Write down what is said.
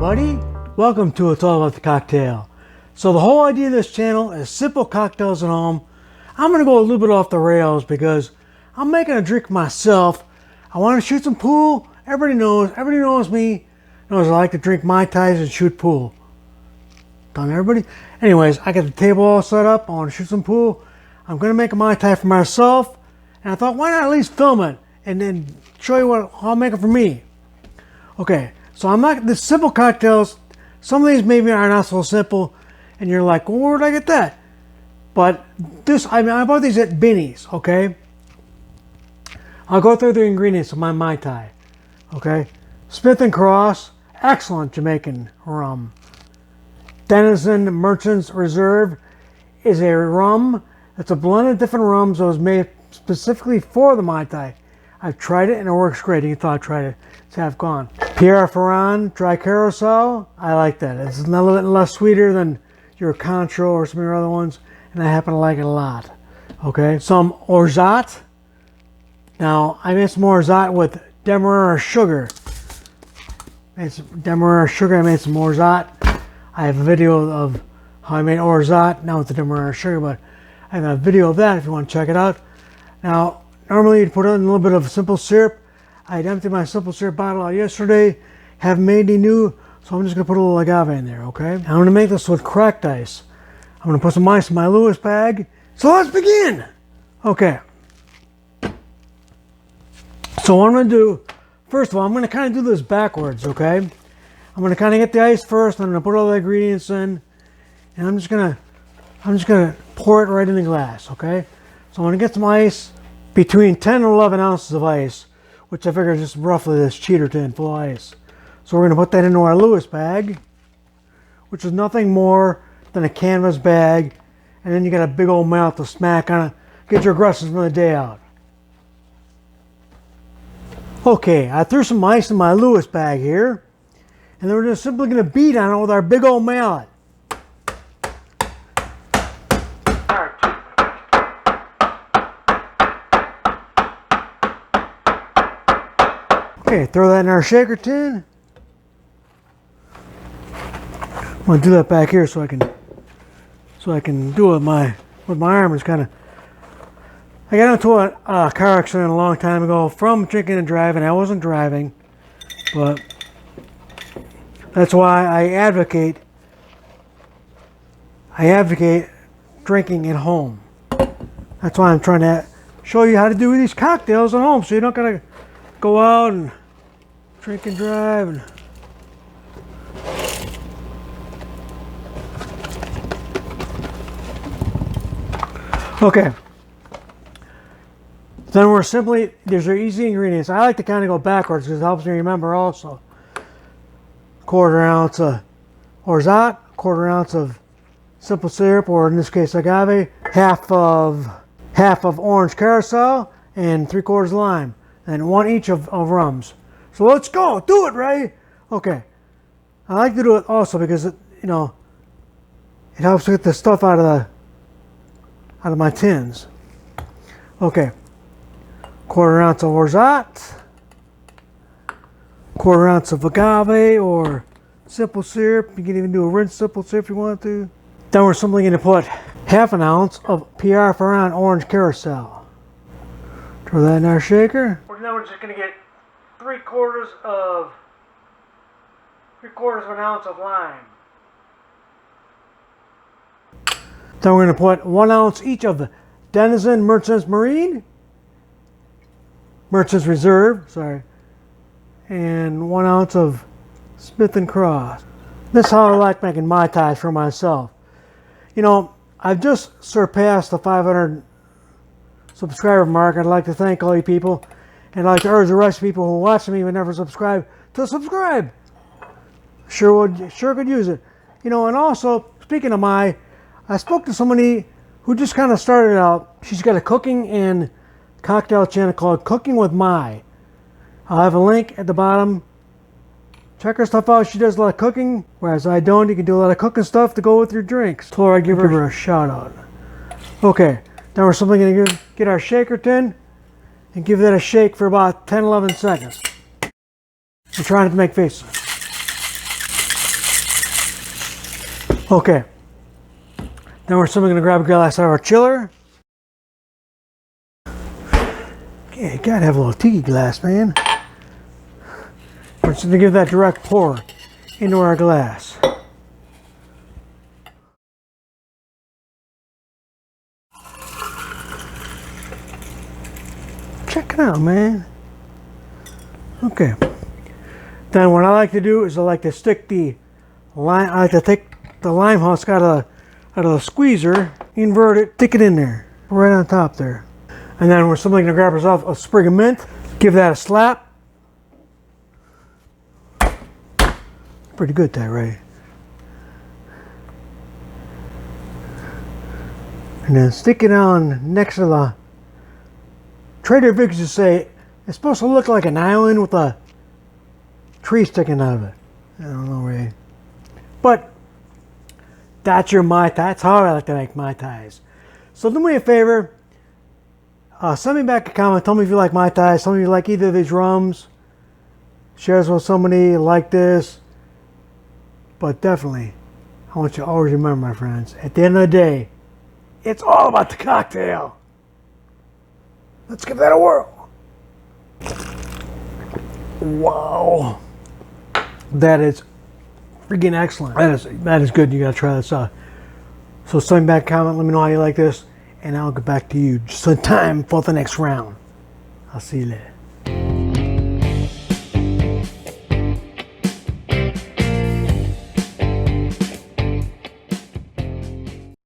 everybody. Welcome to It's All About the Cocktail. So the whole idea of this channel is simple cocktails at home. I'm going to go a little bit off the rails because I'm making a drink myself. I want to shoot some pool. Everybody knows me. Knows I like to drink Mai Tais and shoot pool. Done, everybody? Anyways, I got the table all set up. I want to shoot some pool. I'm going to make a Mai Tai for myself. And I thought, why not at least film it and then show you how I'll make it for me. Okay, so I'm not, the simple cocktails, some of these maybe are not so simple. And you're like, well, where did I get that? But this, I bought these at Binny's, okay? I'll go through the ingredients of my Mai Tai, okay? Smith & Cross, excellent Jamaican rum. Denizen Merchant's Reserve is a rum. It's a blend of different rums that was made specifically for the Mai Tai. I've tried it and it works great. You thought I tried it. It's half gone. Pierre Ferrand Dry Curacao. I like that. It's a little bit less sweeter than your Contro or some of your other ones, and I happen to like it a lot. Okay, some Orgeat. Now I made some Orgeat with Demerara sugar. I made some Orgeat. I have a video of how I made Orgeat now with the Demerara sugar, but I have a video of that if you want to check it out. Now normally you'd put in a little bit of simple syrup. I had emptied my simple syrup bottle out yesterday. Haven't made any new. So I'm just going to put a little agave in there, okay? I'm going to make this with cracked ice. I'm going to put some ice in my Lewis bag. So let's begin! Okay. So what I'm going to do, first of all, I'm going to kind of do this backwards, okay? I'm going to kind of get the ice first, and I'm going to put all the ingredients in, and I'm just going to pour it right in the glass, okay? So I'm going to get some ice, between 10 and 11 ounces of ice, which I figure is just roughly this cheater tin full of ice. So we're going to put that into our Lewis bag, which is nothing more than a canvas bag, and then you got a big old mouth to smack on it, get your aggressors from the day out. Okay, I threw some ice in my Lewis bag here, and then we're just simply going to beat on it with our big old mallet. Okay, throw that in our shaker tin. I'm going to do that back here so I can do it with my arm. It's kind of, I got into a car accident a long time ago from drinking and driving. I wasn't driving, but that's why I advocate drinking at home. That's why I'm trying to show you how to do these cocktails at home, so you're not going to go out and drink and drive. And okay, then we're simply, these are easy ingredients. I like to kind of go backwards because it helps me remember also. 1/4 ounce of Orgeat, 1/4 ounce of simple syrup, or in this case agave, half of orange curacao, and 3/4 lime, and 1 each of rums. So let's go, do it, Ray. Okay, I like to do it also because it helps to get the stuff out of my tins. Okay, 1/4 ounce of Orgeat, 1/4 ounce of agave or simple syrup. You can even do a rinse simple syrup if you want to. Then we're simply going to put 1/2 ounce of Pierre Ferrand orange curacao. Throw that in our shaker. Now we're just going to get 3/4 of an ounce of lime. Then we're going to put 1 ounce each of the Denizen Merchant's Reserve, sorry, and 1 ounce of Smith & Cross. This is how I like making Mai Tais for myself. You know, I've just surpassed the 500 subscriber mark. I'd like to thank all you people, and I'd like to urge the rest of people who watch me but never subscribe to subscribe. Sure could use it. You know, and also, speaking of Mai, I spoke to somebody who just kind of started out. She's got a cooking and cocktail channel called Cooking with Mai. I'll have a link at the bottom. Check her stuff out. She does a lot of cooking, whereas I don't. You can do a lot of cooking stuff to go with your drinks. So I give her a shout out. Okay, now we're simply going to get our shaker tin and give that a shake for about 10-11 seconds. I'm trying not to make faces. Okay. Then we're simply going to grab a glass out of our chiller. Okay, you gotta have a little tiki glass, man. We're just going to give that direct pour into our glass. Check it out, man. Okay. Then what I like to do is I like to stick the lime. I like to take the lime husk out of the squeezer, invert it, stick it in there, right on top there. And then we're simply gonna grab ourselves a sprig of mint, give that a slap. Pretty good, that, right? And then stick it on next to the. Trader Vic's just say it's supposed to look like an island with a tree sticking out of it. I don't know, really. But that's your Mai Tai. That's how I like to make Mai Tais. So do me a favor. Send me back a comment. Tell me if you like Mai Tai. Some of you like either of these rums. Share this with somebody like this. But definitely, I want you to always remember, my friends, at the end of the day, it's all about the cocktail. Let's give that a whirl. Wow. That is freaking excellent. That is good. You gotta try this out. So send me back a comment. Let me know how you like this. And I'll get back to you just in time for the next round. I'll see you later.